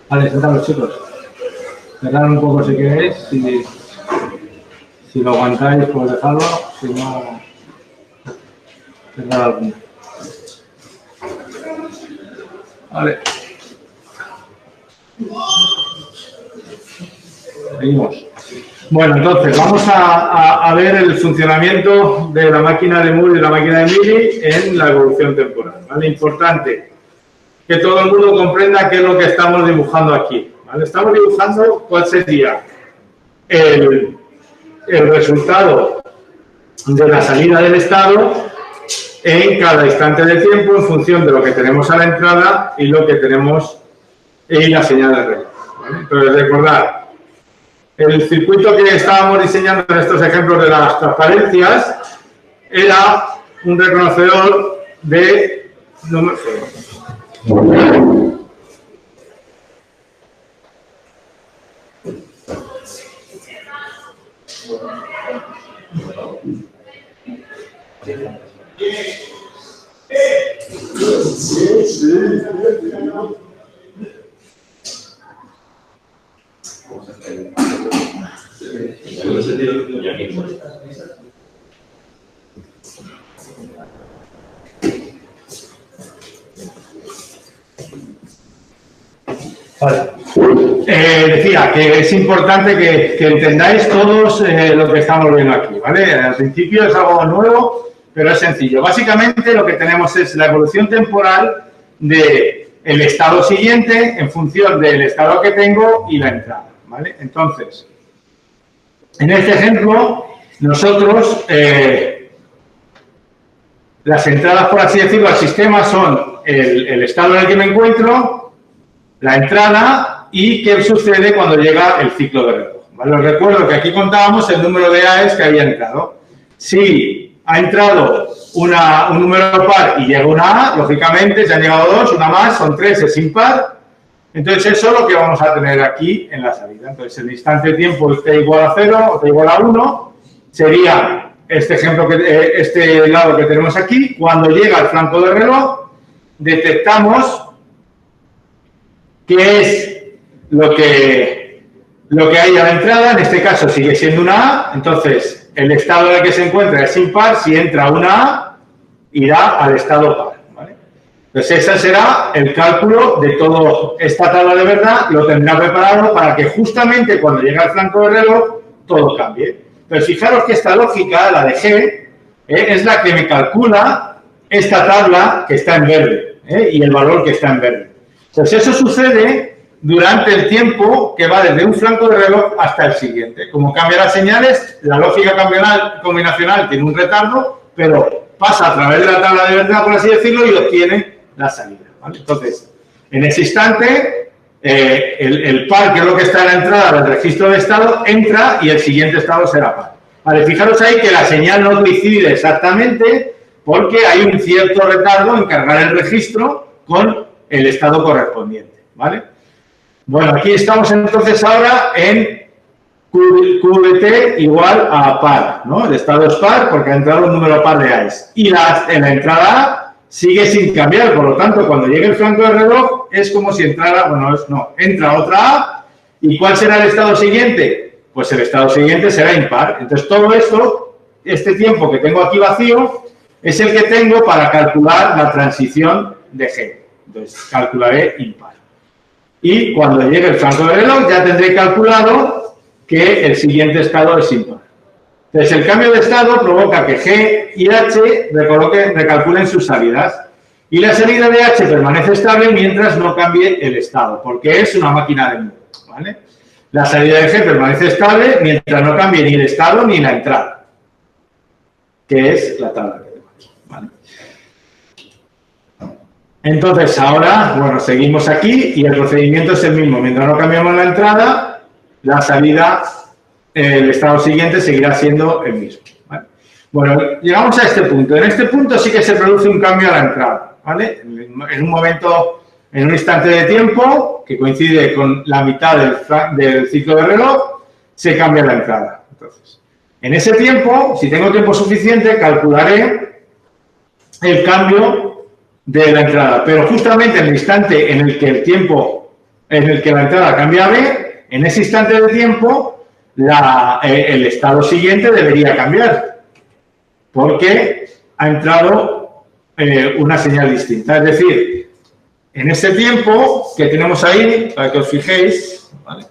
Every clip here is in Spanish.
Vale, sentados chicos. Cerrar un poco si queréis, si lo aguantáis pues dejarlo, si no, cerrar alguno. Vale. Seguimos. Bueno, entonces vamos a ver el funcionamiento de la máquina de Moore y la máquina de Mealy en la evolución temporal. ¿Vale? Importante que todo el mundo comprenda qué es lo que estamos dibujando aquí. ¿Vale? Estamos dibujando cuál sería el resultado de la salida del estado en cada instante de tiempo en función de lo que tenemos a la entrada y lo que tenemos en la señal de reloj. ¿Vale? Entonces, recordad, el circuito que estábamos diseñando en estos ejemplos de las transparencias era un reconocedor de número. Vale. Decía que es importante que entendáis todos lo que estamos viendo aquí, ¿vale? Al principio es algo nuevo, pero es sencillo. Básicamente lo que tenemos es la evolución temporal del estado siguiente en función del estado que tengo y la entrada, ¿vale? Entonces, en este ejemplo, nosotros, las entradas, por así decirlo, al sistema son el estado en el que me encuentro, la entrada y qué sucede cuando llega el ciclo de reloj. ¿Vale? Os recuerdo que aquí contábamos el número de AES que había entrado. Si ha entrado un número par y llega una A, lógicamente, si han llegado dos, una más, son tres, es impar. Entonces, eso es lo que vamos a tener aquí en la salida. Entonces, el instante de tiempo t igual a 0 o t igual a 1 sería este ejemplo, este lado que tenemos aquí. Cuando llega el flanco de reloj, detectamos qué es lo que hay a la entrada. En este caso sigue siendo una A, entonces el estado en el que se encuentra es impar. Si entra una A, irá al estado par, ¿vale? Entonces ese será el cálculo de toda esta tabla de verdad, lo tendrá preparado para que justamente cuando llegue al flanco de reloj todo cambie. Pero fijaros que esta lógica, la de G, es la que me calcula esta tabla que está en verde, y el valor que está en verde. Pues eso sucede durante el tiempo que va desde un flanco de reloj hasta el siguiente. Como cambian las señales, la lógica combinacional tiene un retardo, pero pasa a través de la tabla de verdad, por así decirlo, y obtiene la salida, ¿vale? Entonces, en ese instante, el par, que es lo que está en la entrada del registro de estado, entra y el siguiente estado será par. Vale, fijaros ahí que la señal no coincide exactamente porque hay un cierto retardo en cargar el registro con el estado correspondiente, ¿vale? Bueno, aquí estamos entonces ahora en QVT igual a par, ¿no? El estado es par porque ha entrado un número par de AES. Y en la entrada A sigue sin cambiar, por lo tanto, cuando llegue el flanco de reloj es como si entrara, bueno, no, entra otra A. ¿Y cuál será el estado siguiente? Pues el estado siguiente será impar. Entonces, todo esto, este tiempo que tengo aquí vacío, es el que tengo para calcular la transición de G. Entonces, calcularé impar. Y cuando llegue el flanco de reloj, ya tendré calculado que el siguiente estado es impar. Entonces, el cambio de estado provoca que G y H recalculen sus salidas. Y la salida de H permanece estable mientras no cambie el estado, porque es una máquina de Moore, ¿vale? La salida de G permanece estable mientras no cambie ni el estado ni la entrada, que es la tabla que tengo aquí, ¿vale? Entonces, ahora, bueno, seguimos aquí y el procedimiento es el mismo. Mientras no cambiamos la entrada, la salida, el estado siguiente seguirá siendo el mismo, ¿vale? Bueno, llegamos a este punto. En este punto sí que se produce un cambio a la entrada, ¿vale? En un momento, en un instante de tiempo, que coincide con la mitad del ciclo de reloj, se cambia la entrada. Entonces, En ese tiempo, si tengo tiempo suficiente, calcularé el cambio de la entrada. Pero justamente en el instante en el que la entrada cambia B, en ese instante de tiempo, el estado siguiente debería cambiar, porque ha entrado una señal distinta. Es decir, en ese tiempo que tenemos ahí, para que os fijéis, ¿vale?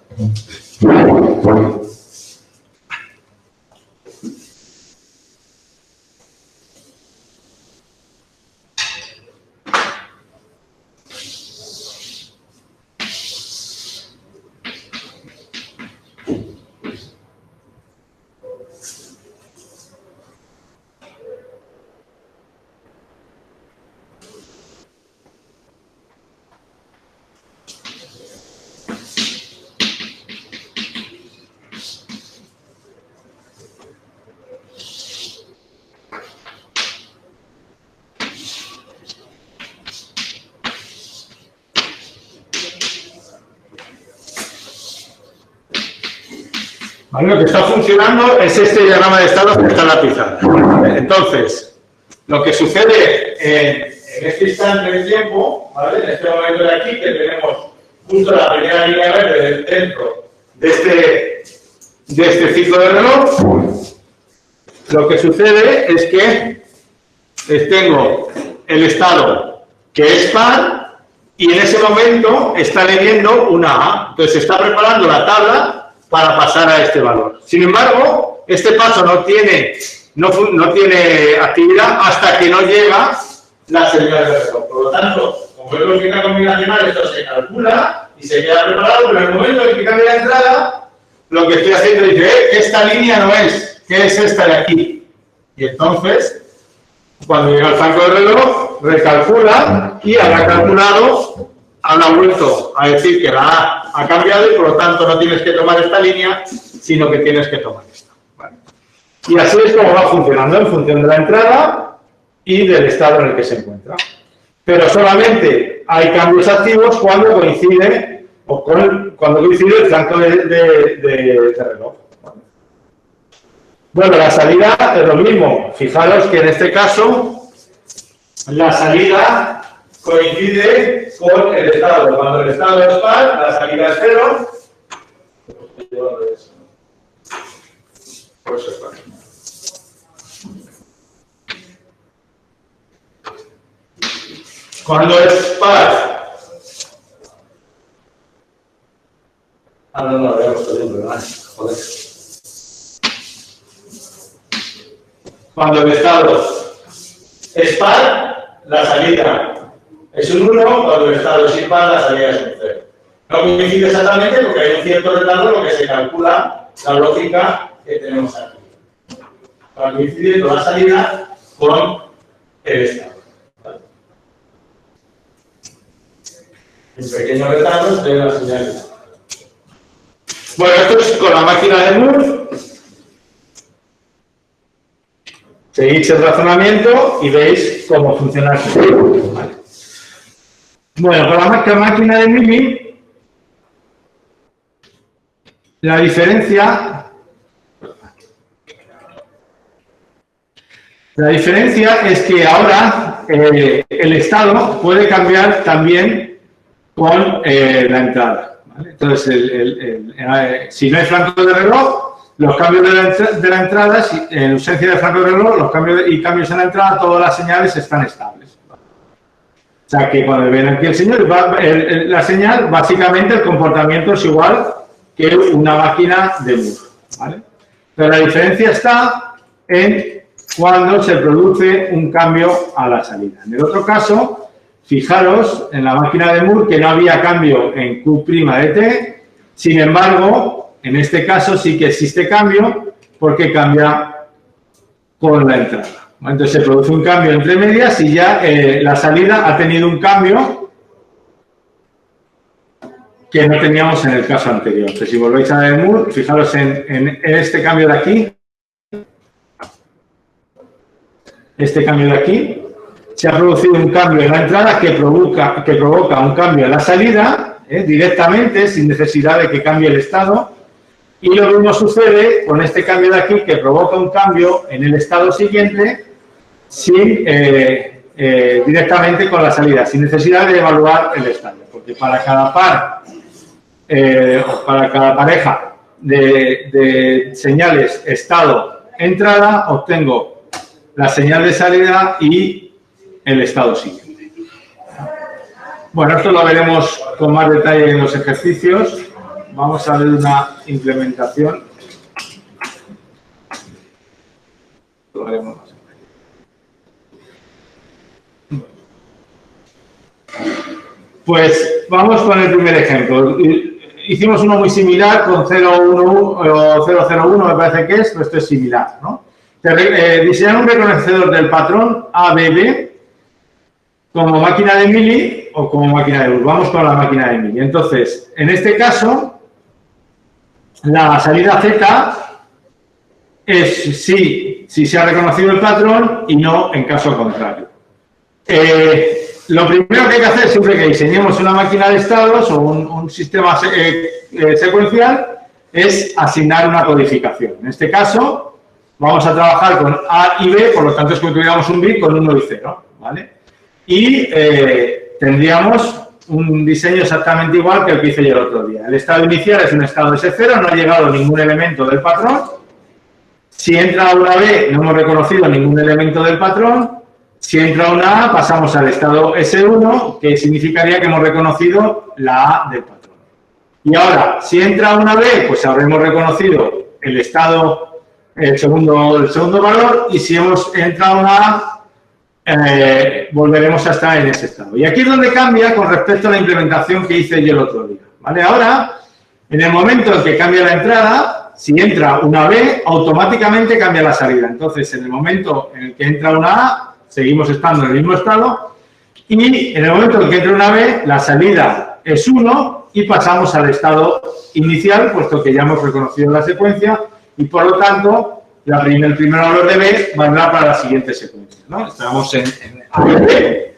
¿Vale? Lo que está funcionando es este diagrama de estado que está en la pizarra. ¿Vale? Entonces, lo que sucede en este instante de tiempo, ¿vale? En este momento de aquí, que tenemos justo la primera línea verde dentro de este ciclo de reloj, lo que sucede es que tengo el estado que es par y en ese momento está leyendo una A. Entonces, se está preparando la tabla para pasar a este valor. Sin embargo, este paso no tiene actividad hasta que no llega la señal de reloj. Por lo tanto, como es lógica combinacional, esto se calcula y se queda preparado, pero en el momento en que cambia la entrada, lo que estoy haciendo es decir, esta línea no es, ¿qué es esta de aquí? Y entonces, cuando llega el franco de reloj, recalcula y habrá calculado, habrá vuelto a decir que la A ha cambiado y por lo tanto no tienes que tomar esta línea, sino que tienes que tomar esta. Vale. Y así es como va funcionando en función de la entrada y del estado en el que se encuentra. Pero solamente hay cambios activos cuando coincide el franco de reloj. Vale. Bueno, la salida es lo mismo. Fijaros que en este caso la salida coincide con el estado. Cuando el estado es par, la salida es 0. Por eso es par. Cuando es par. No lo habíamos podido, ¿verdad? Joder. Cuando el estado es par, la salida es un 1, cuando el estado es impar, la salida es un 0. No coincide exactamente porque hay un cierto retardo en lo que se calcula la lógica que tenemos aquí. Para coincidir la salida con el estado. ¿Vale? Un pequeño retardo de la señal. Bueno, esto es con la máquina de Moore. Seguís el razonamiento y veis cómo funciona el sistema. ¿Vale? Bueno, con la máquina de Mimi, la diferencia es que ahora el estado puede cambiar también con la entrada. ¿Vale? Entonces, si no hay franco de reloj, los cambios de la entrada, en ausencia de franco de reloj, los cambios en la entrada, todas las señales están estables. O sea, que cuando ven aquí la señal, básicamente el comportamiento es igual que una máquina de Moore. ¿Vale? Pero la diferencia está en cuando se produce un cambio a la salida. En el otro caso, fijaros en la máquina de Moore que no había cambio en Q' de T, sin embargo, en este caso sí que existe cambio porque cambia con la entrada. Entonces se produce un cambio entre medias y ya la salida ha tenido un cambio que no teníamos en el caso anterior. Entonces, si volvéis a ver Moore, fijaros en este cambio de aquí. Este cambio de aquí. Se ha producido un cambio en la entrada que provoca un cambio en la salida, directamente, sin necesidad de que cambie el estado. Y lo mismo sucede con este cambio de aquí, que provoca un cambio en el estado siguiente sin, directamente con la salida, sin necesidad de evaluar el estado. Porque para cada par, o para cada pareja de señales estado-entrada, obtengo la señal de salida y el estado siguiente. Bueno, esto lo veremos con más detalle en los ejercicios. Vamos a ver una implementación. Lo veremos más. Pues vamos con el primer ejemplo. Hicimos uno muy similar con 001, me parece que es, pero esto es similar, ¿no? Diseñar un reconocedor del patrón ABB como máquina de Mealy o como máquina de Moore. Vamos con la máquina de Mealy. Entonces, en este caso, la salida Z es si se ha reconocido el patrón y no en caso contrario. Lo primero que hay que hacer siempre que diseñemos una máquina de estados o un sistema secuencial es asignar una codificación. En este caso, vamos a trabajar con A y B, por lo tanto es como si tuviéramos un bit con 1 y 0, ¿vale? Y tendríamos un diseño exactamente igual que el que hice yo el otro día. El estado inicial es un estado S0, no ha llegado ningún elemento del patrón. Si entra una B, no hemos reconocido ningún elemento del patrón. Si entra una A, pasamos al estado S1, que significaría que hemos reconocido la A del patrón. Y ahora, si entra una B, pues habremos reconocido el estado, el segundo valor, y si hemos entrado una A, volveremos a estar en ese estado. Y aquí es donde cambia con respecto a la implementación que hice yo el otro día. ¿Vale? Ahora, en el momento en que cambia la entrada, si entra una B, automáticamente cambia la salida. Entonces, en el momento en el que entra una A, seguimos estando en el mismo estado. Y en el momento en que entra una B, la salida es 1 y pasamos al estado inicial, puesto que ya hemos reconocido la secuencia y, por lo tanto, el primer valor de B valdrá para la siguiente secuencia, ¿no? Estamos en A y B.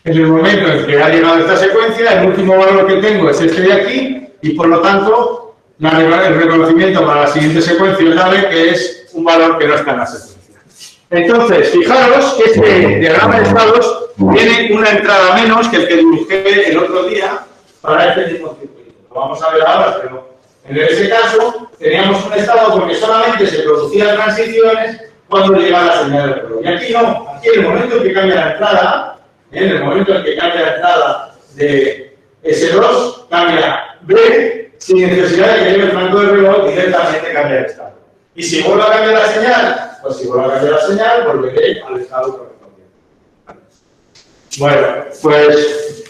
En el momento en que ha llegado esta secuencia, el último valor que tengo es este de aquí y, por lo tanto, el reconocimiento para la siguiente secuencia es la B, que es un valor que no está en la secuencia. Entonces, fijaros que este diagrama de estados tiene una entrada menos que el que dibujé el otro día para este mismo circuito. Lo vamos a ver ahora, pero en ese caso teníamos un estado porque solamente se producían transiciones cuando llegaba la señal de reloj. Y aquí no, aquí en el momento en que cambia la entrada, en el momento en que cambia la entrada de S2, cambia B, sin necesidad de que lleve el flanco del reloj, directamente cambia el estado. Y si vuelve a cambiar la señal, pues si vuelve a cambiar la señal, volveré al estado correspondiente. Bueno, pues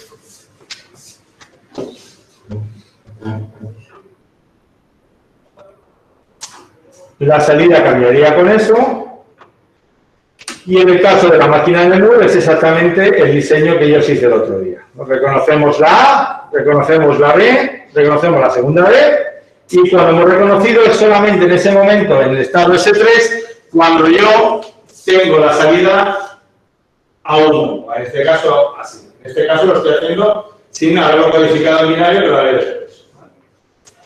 la salida cambiaría con eso. Y en el caso de la máquina de Moore es exactamente el diseño que yo os hice el otro día. Reconocemos la A, reconocemos la B, reconocemos la segunda B, y cuando hemos reconocido es solamente en ese momento, en el estado S3, cuando yo tengo la salida a 1. En este caso, así. En este caso lo estoy haciendo sin haberlo codificado en binario, que lo haré después.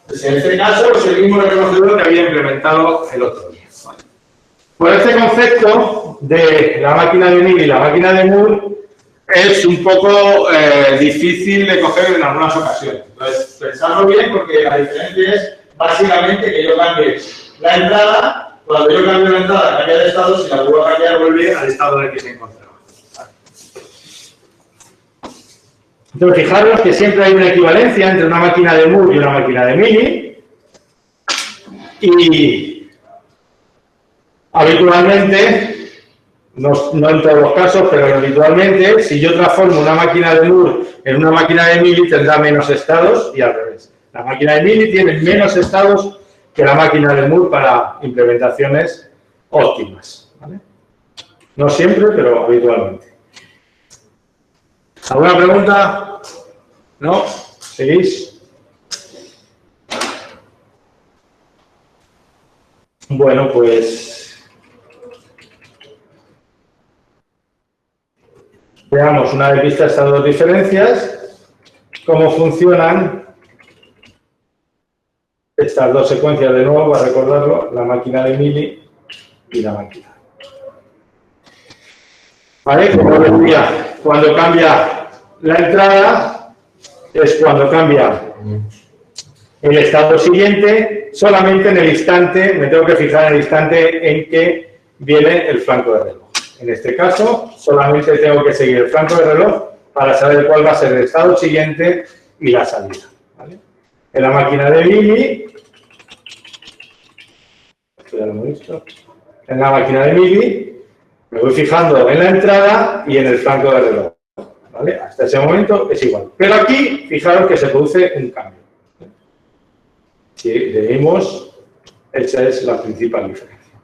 Entonces, en este caso es el mismo reconocedor que había implementado el otro día. Pues este concepto de la máquina de Mealy y la máquina de Moore es un poco difícil de coger en algunas ocasiones. Entonces, pensadlo bien porque la diferencia es básicamente que yo cambie la entrada, cuando yo cambio la entrada cambia de estado, si la vuelvo a cambiar vuelve al estado en el que se encontraba. Entonces, fijaros que siempre hay una equivalencia entre una máquina de Moore y una máquina de Mealy. Y habitualmente, no en todos los casos, pero habitualmente, si yo transformo una máquina de Moore en una máquina de Mealy, tendrá menos estados y al revés. La máquina de Mealy tiene menos estados que la máquina de Moore para implementaciones óptimas, ¿vale? No siempre, pero habitualmente. ¿Alguna pregunta? ¿No? ¿Seguís? Bueno, pues veamos una vez vistas estas dos diferencias, cómo funcionan estas dos secuencias de nuevo, para recordarlo, la máquina de Mili y la máquina. ¿Vale? Como decía, cuando cambia la entrada es cuando cambia el estado siguiente, solamente en el instante, me tengo que fijar en el instante en que viene el flanco de reloj. En este caso, solamente tengo que seguir el flanco de reloj para saber cuál va a ser el estado siguiente y la salida. ¿Vale? En la máquina de Mili, esto ya lo hemos visto, en la máquina de Mili me voy fijando en la entrada y en el flanco de reloj. ¿Vale? Hasta ese momento es igual. Pero aquí, fijaros que se produce un cambio. Si leímos, esa es la principal diferencia.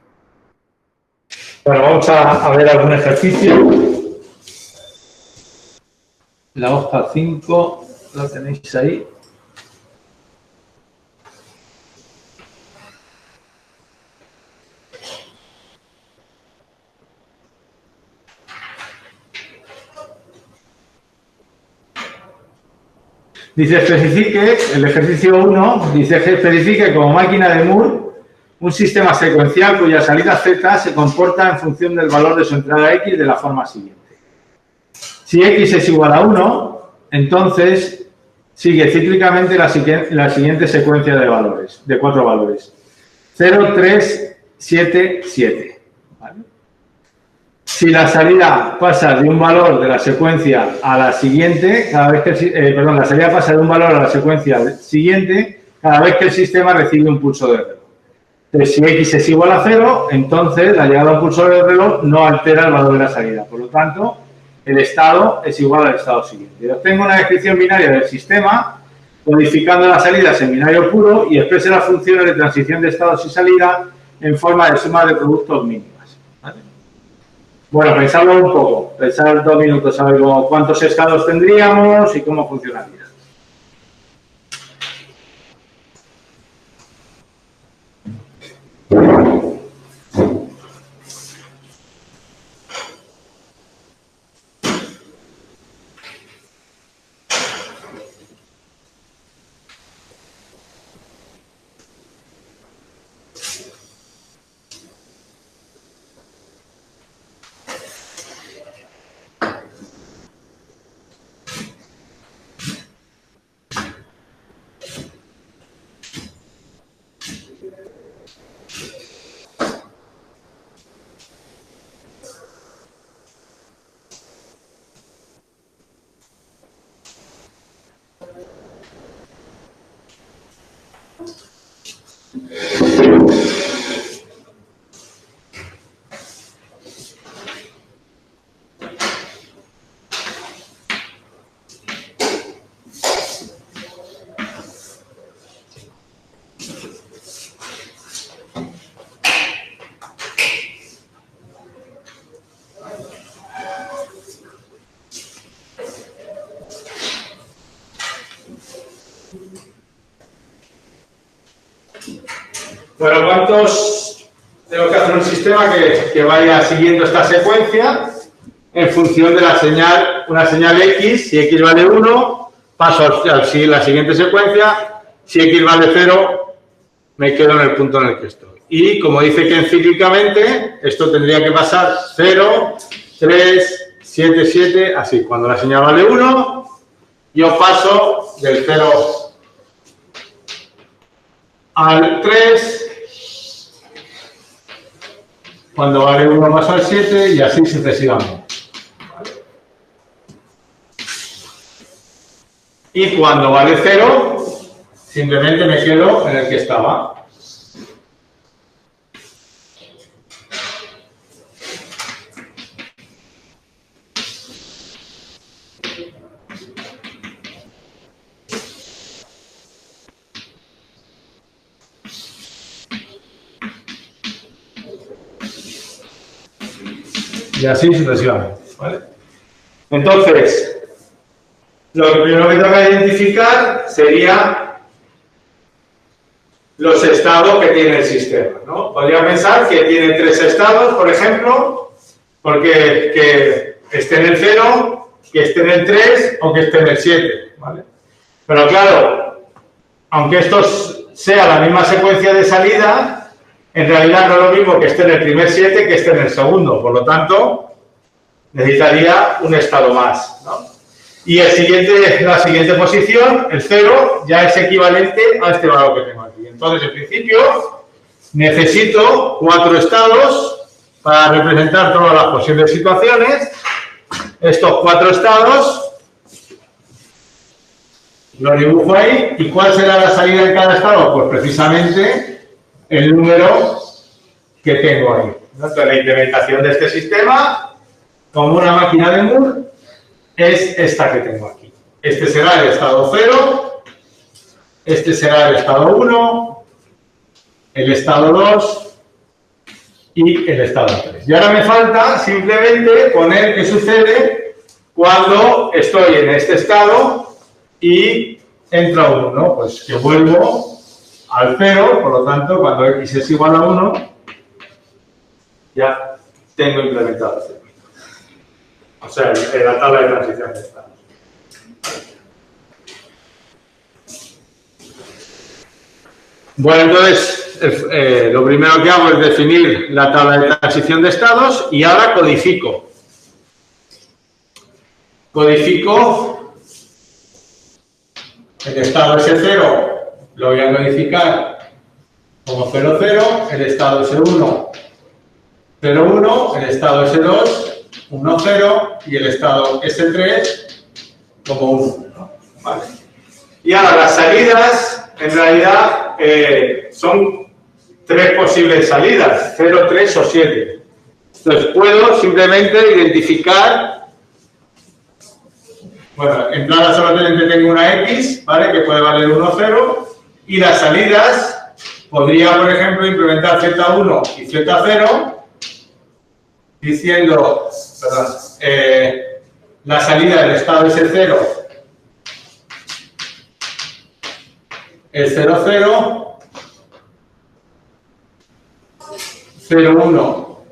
Bueno, vamos a ver algún ejercicio. La hoja 5, la tenéis ahí. Dice, especifique, el ejercicio 1, dice, especifique como máquina de Moore un sistema secuencial cuya salida Z se comporta en función del valor de su entrada X de la forma siguiente. Si X es igual a 1, entonces sigue cíclicamente la siguiente secuencia de valores, de 4 valores. 0, 3, 7, 7. ¿Vale? Si la salida pasa de un valor de la secuencia a la siguiente, cada vez que la salida pasa de un valor a la secuencia siguiente, cada vez que el sistema recibe un pulso de reloj. Entonces, si X es igual a 0, entonces la llegada a un pulso de reloj no altera el valor de la salida. Por lo tanto, el estado es igual al estado siguiente. Y obtengo una descripción binaria del sistema, codificando las salidas en binario puro y exprese las funciones de transición de estados y salida en forma de suma de productos mínimas. ¿Vale? Bueno, pensadlo un poco, pensad 2 minutos, a ver cuántos estados tendríamos y cómo funcionaría. Bueno, ¿cuántos tengo que hacer un sistema que vaya siguiendo esta secuencia en función de la señal, una señal X? Si X vale 1, paso a la siguiente secuencia. Si X vale 0, me quedo en el punto en el que estoy. Y como dice que cíclicamente, esto tendría que pasar 0, 3, 7, 7, así. Cuando la señal vale 1, yo paso del 0 al 3, cuando vale 1 paso al 7 y así sucesivamente. ¿Vale? Y cuando vale 0, simplemente me quedo en el que estaba. Y así sucesivamente, ¿vale? Entonces, lo primero que tengo que identificar sería los estados que tiene el sistema, ¿no? Podría pensar que tiene 3 estados, por ejemplo, porque que esté en el 0, que esté en el 3 o que esté en el 7, ¿vale? Pero claro, aunque estos sea la misma secuencia de salida, en realidad no es lo mismo que esté en el primer 7 que esté en el segundo. Por lo tanto, necesitaría un estado más, ¿no? Y la siguiente posición, el 0, ya es equivalente a este valor que tengo aquí. Entonces, en principio, necesito 4 estados para representar todas las posibles situaciones. Estos 4 estados los dibujo ahí. ¿Y cuál será la salida en cada estado? Pues precisamente el número que tengo ahí. Entonces, la implementación de este sistema, como una máquina de Moore, es esta que tengo aquí. Este será el estado 0, este será el estado 1, el estado 2 y el estado 3. Y ahora me falta simplemente poner qué sucede cuando estoy en este estado y entra 1, ¿no? Pues que vuelvo al 0, por lo tanto, cuando x es igual a 1, ya tengo implementado el circuito. O sea, la tabla de transición de estados. Bueno, entonces, lo primero que hago es definir la tabla de transición de estados y ahora codifico. Codifico el estado S0, lo voy a codificar como 0, 0, el estado S1, 0, 1, el estado S2, 1, 0 y el estado S3 como 1. ¿Vale? Y ahora las salidas, en realidad, son 3 posibles salidas, 0, 3 o 7. Entonces puedo simplemente identificar, bueno, entrada solamente tengo una X, ¿vale? Que puede valer 1, 0, y las salidas, podría, por ejemplo, implementar Z1 y Z0, diciendo, perdón, la salida del estado S0 es 0, 0, 0, 1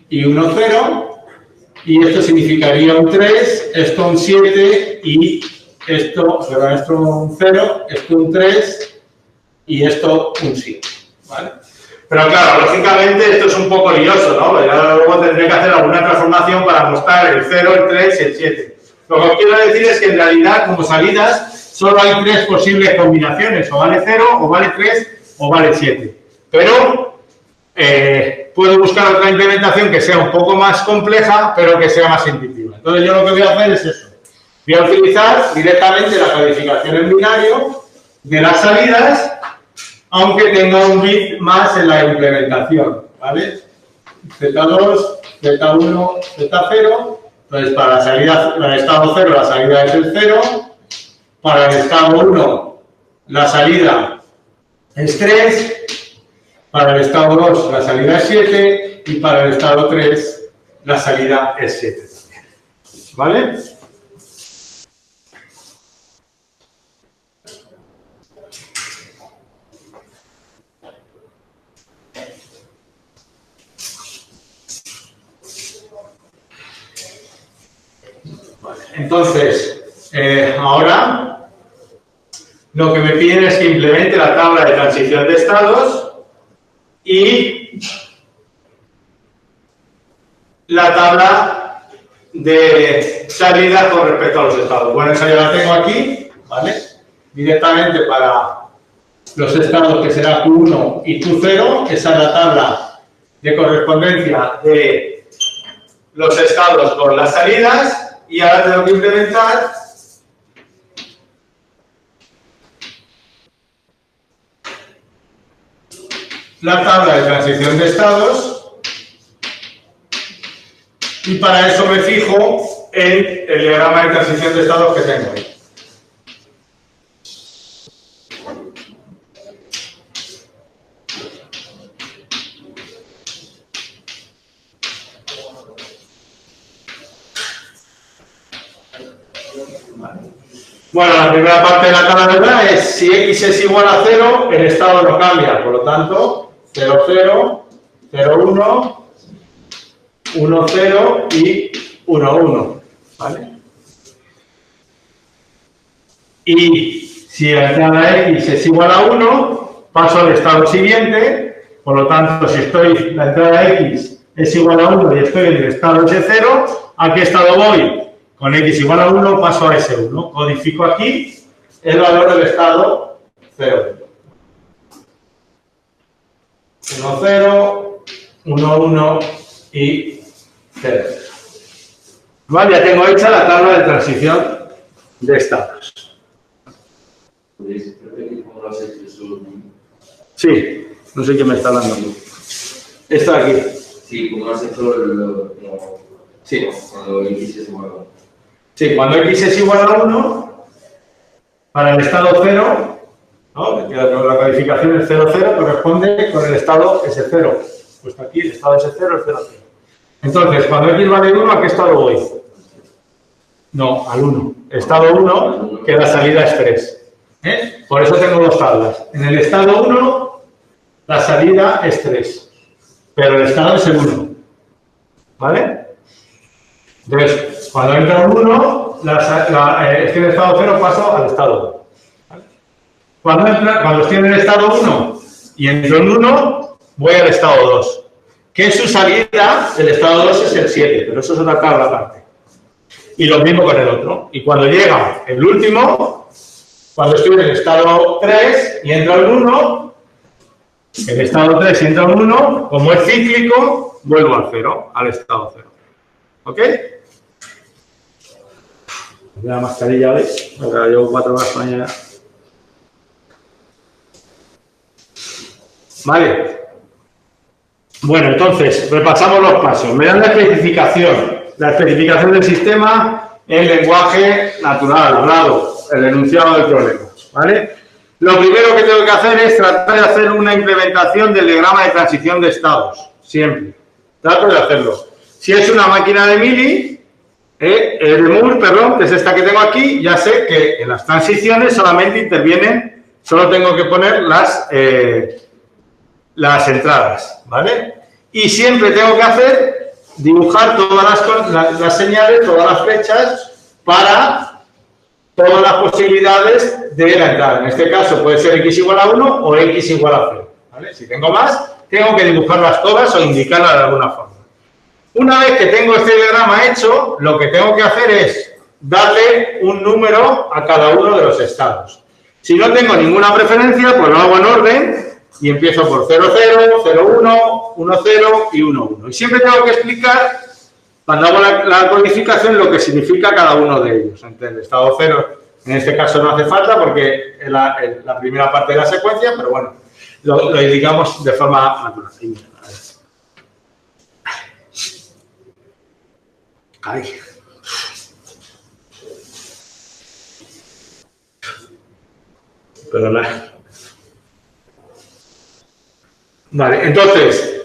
y 1, 0, y esto significaría un 3, esto un 7 y esto, perdón, esto un 0, esto un 3 y esto un 7, ¿vale? Pero claro, lógicamente esto es un poco lioso, ¿no? Ya luego tendré que hacer alguna transformación para mostrar el 0, el 3 y el 7. Lo que os quiero decir es que en realidad, como salidas, solo hay 3 posibles combinaciones, o vale 0, o vale 3, o vale 7. Pero puedo buscar otra implementación que sea un poco más compleja, pero que sea más intuitiva. Entonces yo lo que voy a hacer es eso. Voy a utilizar directamente la codificación en binario de las salidas, aunque tenga un bit más en la implementación, ¿vale? Z2, Z1, Z0. Entonces, para la salida, para el estado 0, la salida es el 0. Para el estado 1, la salida es 3. Para el estado 2, la salida es 7. Y para el estado 3, la salida es 7 también. ¿Vale? Entonces, ahora lo que me piden es que implemente la tabla de transición de estados y la tabla de salida con respecto a los estados. Bueno, esa ya la tengo aquí, ¿vale? Directamente para los estados que será Q1 y Q0, esa es la tabla de correspondencia de los estados con las salidas. Y ahora tengo que implementar la tabla de transición de estados y para eso me fijo en el diagrama de transición de estados que tengo ahí. Bueno, la primera parte de la tabla de verdad es si x es igual a 0, el estado no cambia. Por lo tanto, 0, 0, 0, 1, 1, 0 y 1, 1. ¿Vale? Y si la entrada x es igual a 1, paso al estado siguiente, por lo tanto, si la entrada X es igual a 1 y estoy en el estado S0, ¿a qué estado voy? Con X igual a 1 paso a S1. Codifico aquí el valor del estado 0. 1, 0, 1, 1 y 0. Vale, ya tengo hecha la tabla de transición de estados. ¿Podrías repetir cómo lo has hecho eso? Sí, no sé qué me está hablando. Esto de aquí. Sí, cómo has hecho Sí. cuando X es igual a 1. Sí, cuando X es igual a 1, para el estado 0, ¿no? La codificación es 0, 0, corresponde con el estado S0. Pues aquí el estado S0 es 0, 0. Entonces, cuando X vale 1, ¿a qué estado voy? No, al 1. Estado 1, que la salida es 3. Por eso tengo dos tablas. En el estado 1, la salida es 3. Pero el estado es el 1. ¿Vale? Entonces, cuando entra un 1, estoy en el estado 0, paso al estado 1. ¿Vale? Cuando estoy en el estado 1 y entro en 1, voy al estado 2. Que su salida, el estado 2 es el 7, pero eso es otra tabla aparte. Y lo mismo con el otro. Y cuando llega el último, cuando estoy en el estado 3 y entro en 1, el estado 3 y entro en 1, como es cíclico, vuelvo al 0, al estado 0. ¿Ok? La mascarilla, ¿veis? Ahora llevo 4 horas mañana. Vale. Bueno, entonces, repasamos los pasos. Me dan la especificación del sistema en lenguaje natural, hablado, el enunciado del problema. ¿Vale? Lo primero que tengo que hacer es tratar de hacer una implementación del diagrama de transición de estados. Siempre. Trato de hacerlo. Si es una máquina de Mili, de Moore, perdón, que es esta que tengo aquí, ya sé que en las transiciones solamente intervienen, solo tengo que poner las entradas, ¿vale? Y siempre tengo que dibujar todas las señales, todas las flechas para todas las posibilidades de la entrada. En este caso puede ser X igual a 1 o X igual a 0, ¿vale? Si tengo más, tengo que dibujarlas todas o indicarlas de alguna forma. Una vez que tengo este diagrama hecho, lo que tengo que hacer es darle un número a cada uno de los estados. Si no tengo ninguna preferencia, pues lo hago en orden y empiezo por 0, 0, 0, 1, 1, 0 y 1, 1. Y siempre tengo que explicar, cuando hago la codificación, lo que significa cada uno de ellos. Entonces, el estado 0, en este caso no hace falta porque es la primera parte de la secuencia, pero bueno, lo indicamos de forma natural. Ay. Perdona. Vale, entonces,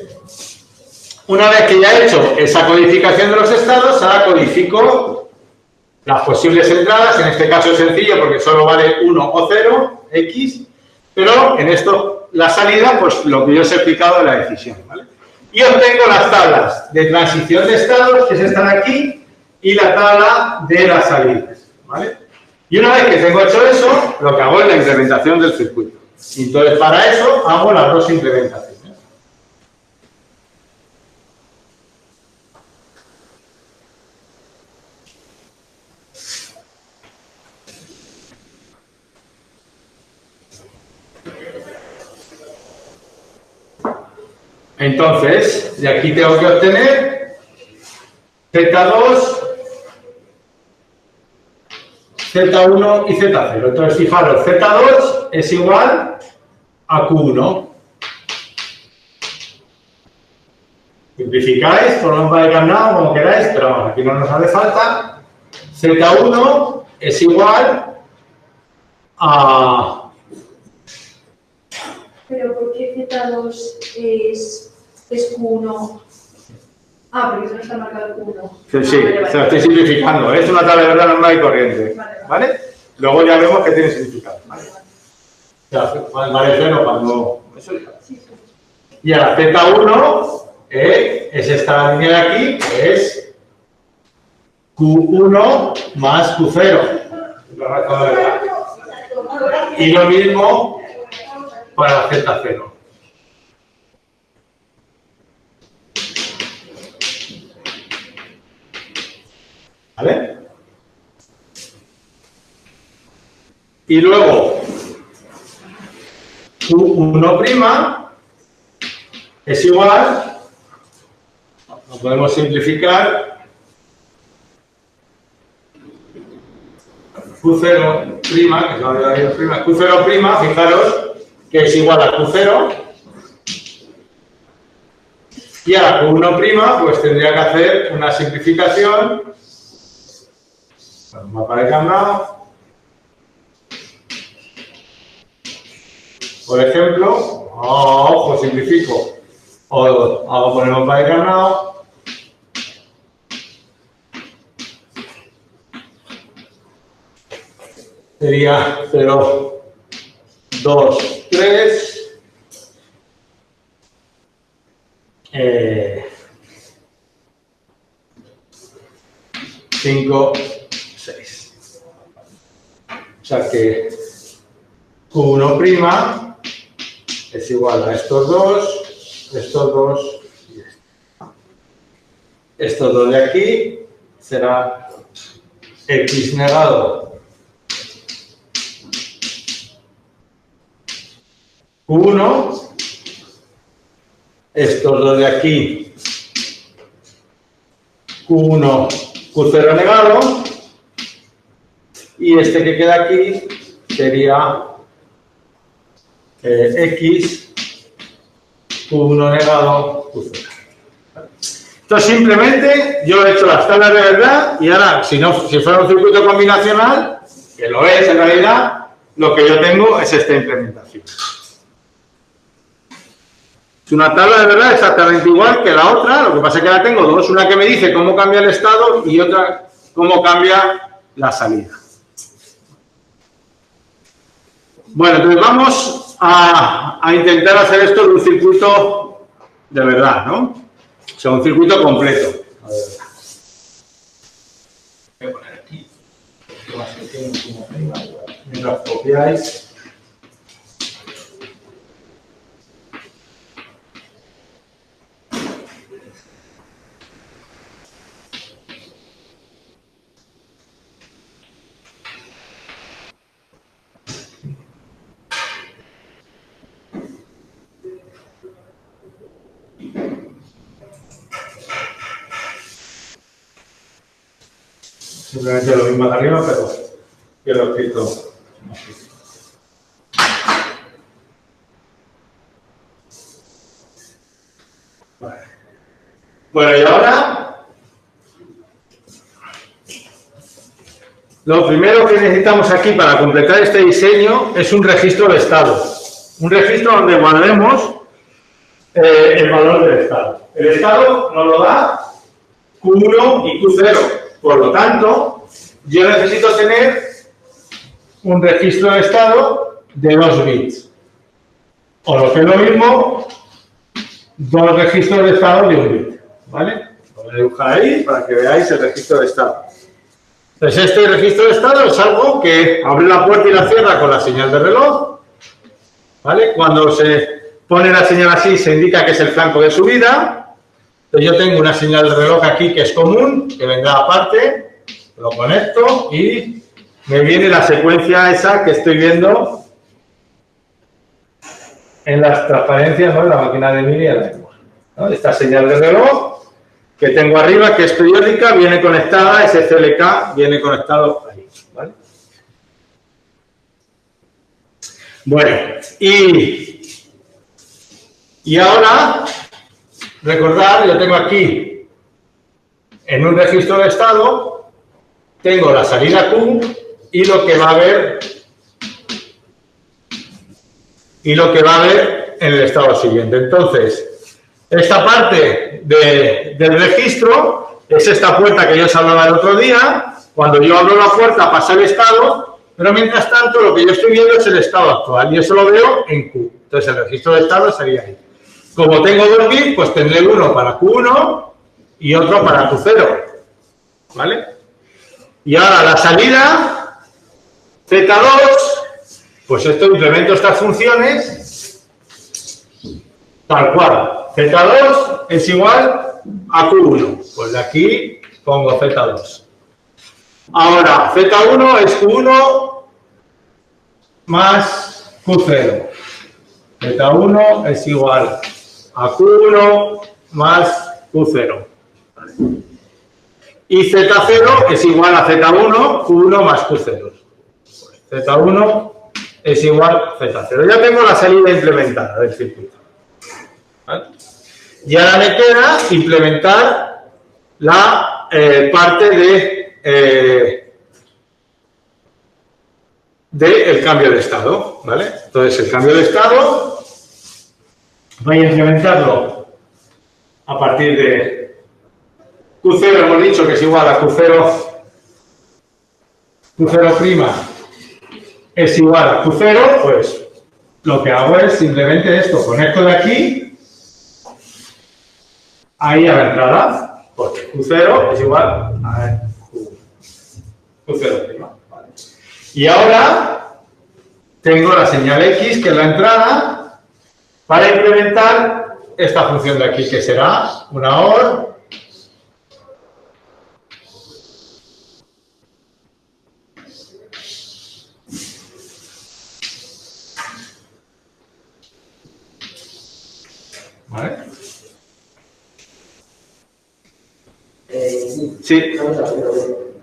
una vez que ya he hecho esa codificación de los estados, ahora codifico las posibles entradas. En este caso es sencillo porque solo vale 1 o 0, X, pero en esto, la salida, pues lo que yo os he explicado de la decisión, ¿vale? Y obtengo las tablas de transición de estados, que es esta de aquí, y la tabla de las salidas, ¿vale? Y una vez que tengo hecho eso, lo que hago es la implementación del circuito. Y entonces, para eso, hago las dos implementaciones. Entonces, de aquí tengo que obtener Z2, Z1 y Z0. Entonces, fijaros, Z2 es igual a Q1. Simplificáis por mapa de Carnot, como queráis, pero vamos, aquí no nos hace falta. Z1 es igual a... ¿Pero por qué Z2 es Q1? Ah, porque eso no está marcado Q1. Sí, vale. se lo estoy simplificando. Es una tabla de verdad normal y corriente. ¿Vale? Luego ya vemos que tiene significado. ¿Vale? Vale, cero cuando... Y ahora Z1 es esta línea de aquí, que es Q1 más Q0. Y lo mismo para Z0. ¿Vale? Y luego, Q1' es igual, lo podemos simplificar, Q0', que es la variable prima, Q0', fijaros, que es igual a Q0, y a Q1', pues tendría que hacer una simplificación, bueno, mapa de candado, por ejemplo, ojo, simplifico, o hago poner mapa de candado, sería 0, 2, 3, 5, 6. O sea que Q1' es igual a estos dos y esto. Estos dos de aquí será X negado Q1, estos dos de aquí Q1, Q0 negado, y este que queda aquí sería X, Q1 negado, Q0. Entonces, simplemente yo he hecho las tablas de verdad y ahora, si fuera un circuito combinacional, que lo es en realidad, lo que yo tengo es esta implementación. Es una tabla de verdad exactamente igual que la otra, lo que pasa es que la tengo dos, una que me dice cómo cambia el estado y otra cómo cambia la salida. Bueno, entonces vamos a intentar hacer esto de un circuito de verdad, ¿no? O sea, un circuito completo. Voy a poner aquí. Más pequeño como arriba. Mientras copiáis. Simplemente lo mismo de arriba, pero que lo he escrito. Vale. Bueno, y ahora lo primero que necesitamos aquí para completar este diseño es un registro de estado. Un registro donde guardemos el valor del estado. El estado nos lo da Q1 y Q0. Por lo tanto, yo necesito tener un registro de estado de 2 bits. O lo que es lo mismo, 2 registros de estado de 1 bit. ¿Vale? Lo voy a dibujar ahí para que veáis el registro de estado. Entonces, este registro de estado es algo que abre la puerta y la cierra con la señal de reloj. ¿Vale? Cuando se pone la señal así, se indica que es el flanco de subida. Entonces, yo tengo una señal de reloj aquí que es común, que vendrá aparte, lo conecto y me viene la secuencia esa que estoy viendo en las transparencias, ¿no? De la máquina de Mini, ¿no? Esta señal de reloj que tengo arriba, que es periódica, viene conectada, ese CLK viene conectado ahí, ¿vale? Bueno, y ahora, recordad, yo tengo aquí, en un registro de estado, tengo la salida Q y lo que va a haber en el estado siguiente. Entonces, esta parte del registro es esta puerta que yo os hablaba el otro día. Cuando yo abro la puerta pasa el estado, pero mientras tanto lo que yo estoy viendo es el estado actual y eso lo veo en Q. Entonces, el registro de estado sería ahí. Como tengo 2 bits, pues tendré uno para Q1 y otro para Q0. ¿Vale? Y ahora la salida, Z2, pues esto implemento estas funciones tal cual. Z2 es igual a Q1. Pues de aquí pongo Z2. Ahora, Z1 es Q1 más Q0. Z1 es igual a Q1 más Q0. Y Z0 es igual a Z1, Q1 más Q0. Z1 es igual a Z0. Ya tengo la salida implementada del circuito. ¿Vale? Y ahora me queda implementar la parte del cambio de estado. ¿Vale? Entonces, el cambio de estado voy a implementarlo a partir de Q0, hemos dicho que es igual a Q0 prima es igual a Q0, pues lo que hago es simplemente esto, conecto de aquí ahí a la entrada, porque Q0 es igual a Q0 prima. Vale. Y ahora tengo la señal X, que es la entrada, para implementar esta función de aquí, que será una OR ¿vale? Sí. Vamos a ver,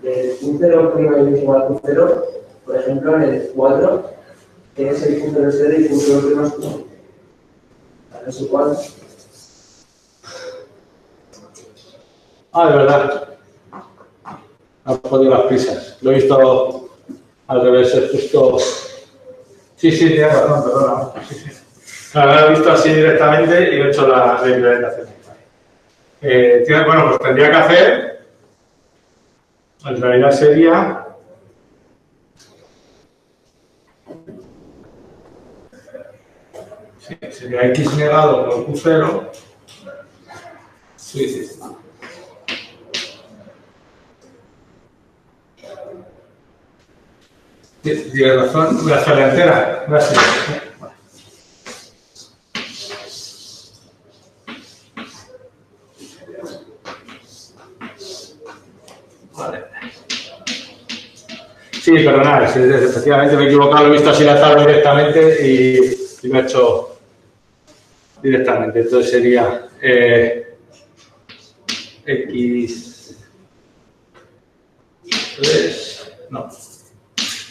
del Q0 prima es igual a Q0, por ejemplo, en el cuadro tienes el Q0 0 y Q0 prima es Q1. ¿No es igual? Ah, de verdad. Han podido las prisas. Lo he visto al revés, es justo. Sí, tienes razón, perdona. Sí. Lo he visto así directamente y he hecho la implementación. Bueno, pues tendría que hacer, en realidad sería sería X negado por Q0. Sí. Tienes razón, voy a hacer la entera. Gracias. Vale. Sí, perdonad, efectivamente me he equivocado, lo he visto así la tabla directamente y me he hecho directamente. Entonces sería X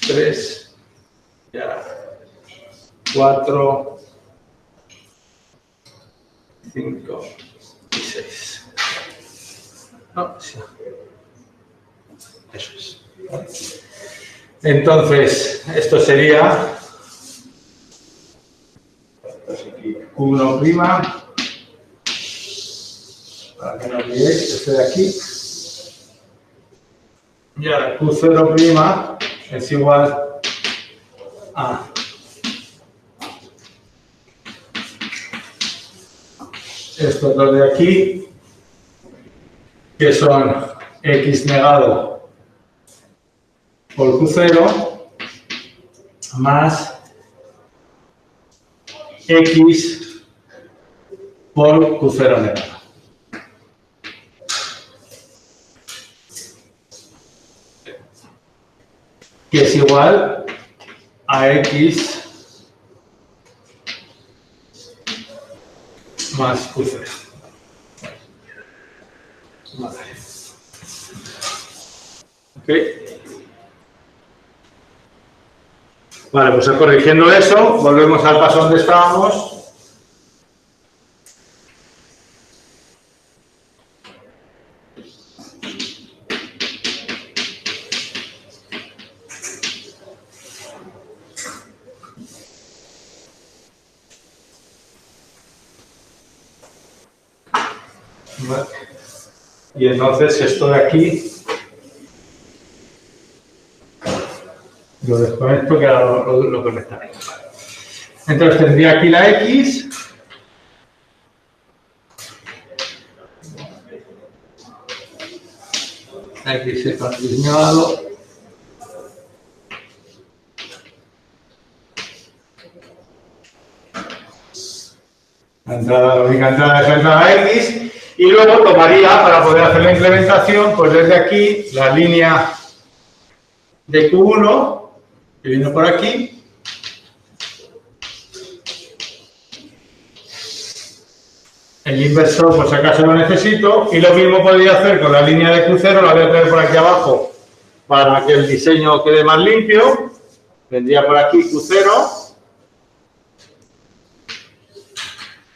3, ya 4, 5 y 6. No, sí. Eso es. Entonces, esto sería Q1 prima, para que no olvidéis, este de aquí. Y ahora Q0 prima es igual a estos dos de aquí, que son X negado por Q0 más X por Q0 negado. Que es igual a X más Q0. Vale. Ok. Vale, pues corrigiendo eso, volvemos al paso donde estábamos. Vale. Y entonces esto de aquí lo desconecto, que ahora lo conectaré. Entonces tendría aquí la X. La X es continuado. La La única entrada es la entrada X. Y luego tomaría, para poder hacer la implementación, pues desde aquí, la línea de Q1, que viene por aquí. El inversor, por si acaso lo necesito. Y lo mismo podría hacer con la línea de Q0, la voy a traer por aquí abajo para que el diseño quede más limpio. Vendría por aquí Q0.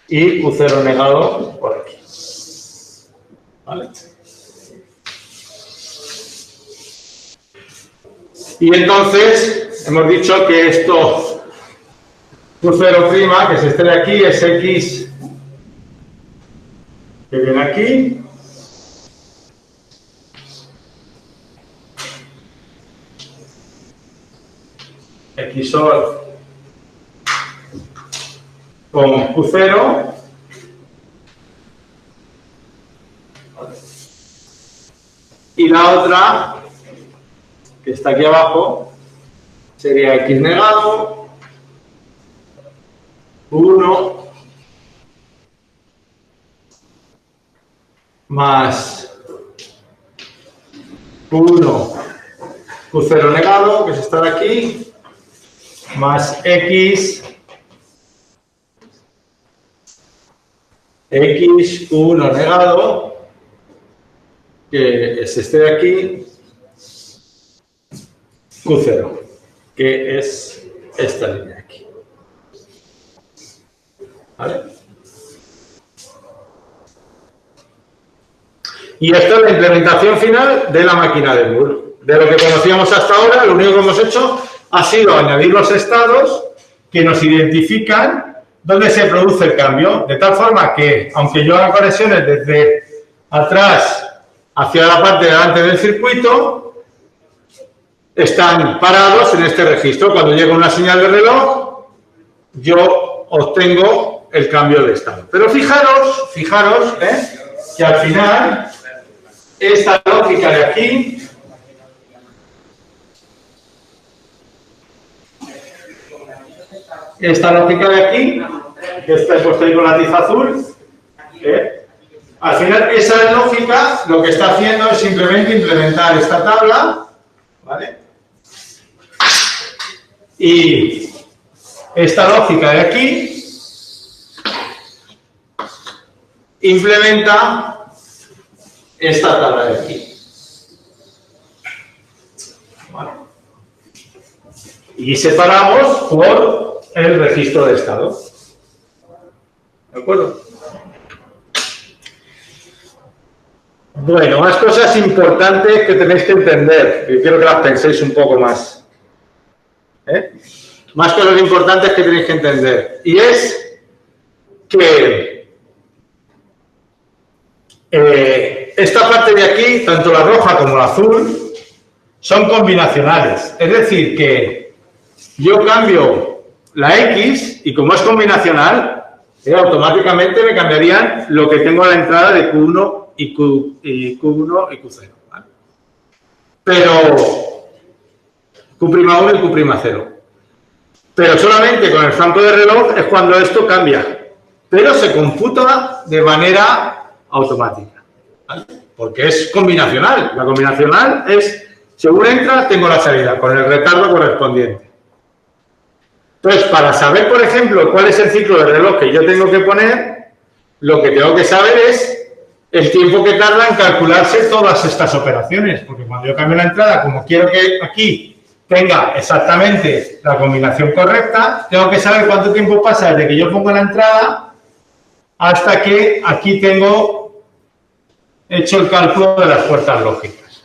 Y Q0 negado por aquí. ¿Vale? Y entonces, hemos dicho que esto Q0', que es este de aquí, es X, que viene aquí. XOR con Q0. Y la otra, que está aquí abajo, sería X negado, Q1, más Q1, Q0 negado, que es esta de aquí, más X, Q1 negado, que es este de aquí, Q0, que es esta línea de aquí. ¿Vale? Y esta es la implementación final de la máquina de Moore. De lo que conocíamos hasta ahora, lo único que hemos hecho ha sido añadir los estados que nos identifican dónde se produce el cambio, de tal forma que, aunque yo haga conexiones desde atrás hacia la parte de delante del circuito, están parados en este registro. Cuando llega una señal de reloj, yo obtengo el cambio de estado. Pero fijaros, que al final, esta lógica de aquí, que está puesta ahí con la tiza azul, al final esa lógica lo que está haciendo es simplemente implementar esta tabla, ¿vale? Y esta lógica de aquí implementa esta tabla de aquí. ¿Vale? Y separamos por el registro de estado. ¿De acuerdo? Bueno, más cosas importantes que tenéis que entender. Yo quiero que las penséis un poco más. Más cosas importantes que tenéis que entender. Y es que esta parte de aquí, tanto la roja como la azul, son combinacionales. Es decir, que yo cambio la X y como es combinacional, automáticamente me cambiarían lo que tengo a la entrada de Q1 y Q1 y Q0. ¿Vale? Pero Q'1 y Q'0. Pero solamente con el flanco de reloj es cuando esto cambia. Pero se computa de manera automática. ¿Vale? Porque es combinacional. La combinacional es, según entra, tengo la salida, con el retardo correspondiente. Entonces, para saber, por ejemplo, cuál es el ciclo de reloj que yo tengo que poner, lo que tengo que saber es el tiempo que tarda en calcularse todas estas operaciones. Porque cuando yo cambio la entrada, como quiero que aquí tenga exactamente la combinación correcta, tengo que saber cuánto tiempo pasa desde que yo pongo la entrada hasta que aquí tengo hecho el cálculo de las puertas lógicas.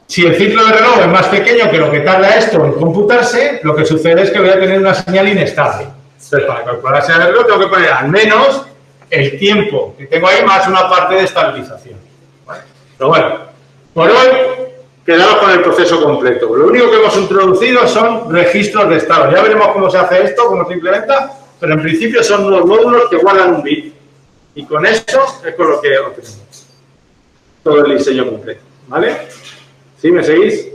Si el ciclo de reloj es más pequeño que lo que tarda esto en computarse, lo que sucede es que voy a tener una señal inestable. Entonces, para calcular la señal de reloj tengo que poner al menos el tiempo que tengo ahí más una parte de estabilización. ¿Vale? Pero bueno, por hoy quedaros con el proceso completo. Lo único que hemos introducido son registros de estado. Ya veremos cómo se hace esto, cómo se implementa, pero en principio son unos módulos que guardan un bit. Y con eso es con lo que obtenemos todo el diseño completo. ¿Vale? ¿Sí? ¿Me seguís?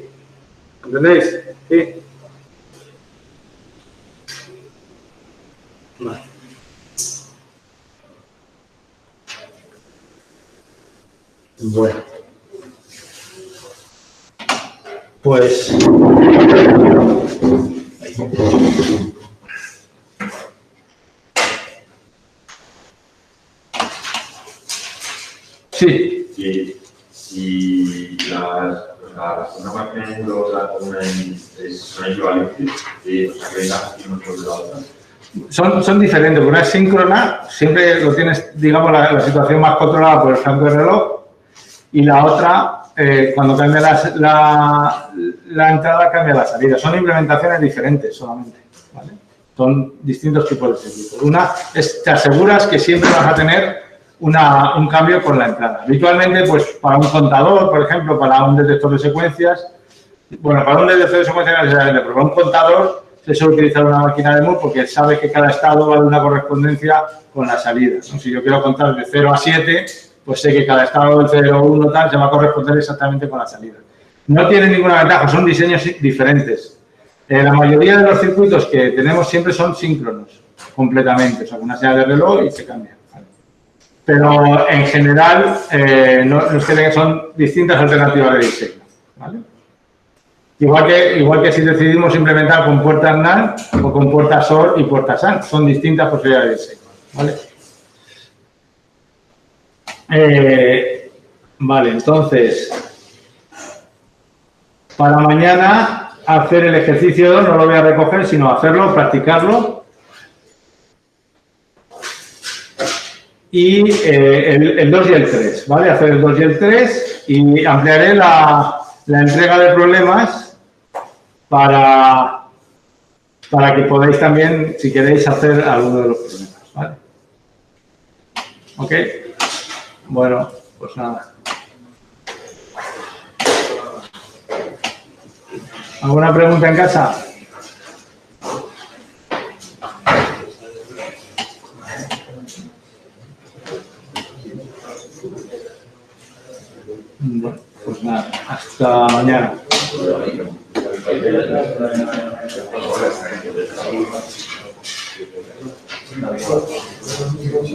¿Entendéis? ¿Sí? Vale. Bueno. Pues... Sí. Y las programas que los asumen son equivalentes, o sea, que una no sobre la otra. Son diferentes, una es síncrona, siempre lo tienes, digamos, la situación más controlada por el cambio de reloj, y la otra, cuando cambia la entrada, cambia la salida. Son implementaciones diferentes solamente, ¿vale? Son distintos tipos de circuitos. Una es, te aseguras que siempre vas a tener un cambio con la entrada. Habitualmente, pues, para un contador, por ejemplo, para un detector de secuencias, bueno, para un detector de secuencias no necesariamente, pero para un contador se suele utilizar una máquina de Moore porque sabe que cada estado va a dar una correspondencia con la salida, ¿no? Si yo quiero contar de 0 a 7, pues sé que cada estado del 0 a 1 tal se va a corresponder exactamente con la salida. No tiene ninguna ventaja, son diseños diferentes. La mayoría de los circuitos que tenemos siempre son síncronos, completamente, o sea, con una señal de reloj y se cambia. Pero en general, son distintas alternativas de diseño, ¿vale? Igual que si decidimos implementar con puertas NAND o con puertas OR y puertas AND, son distintas posibilidades de diseño, ¿vale? Vale, entonces, para mañana hacer el ejercicio 2, no lo voy a recoger, sino hacerlo, practicarlo. Y el 2 y el 3, ¿vale? Hacer el 2 y el 3 y ampliaré la entrega de problemas para que podáis también, si queréis, hacer alguno de los problemas, ¿vale? ¿Ok? Bueno, pues nada. ¿Alguna pregunta en casa? Bueno, pues nada, hasta mañana.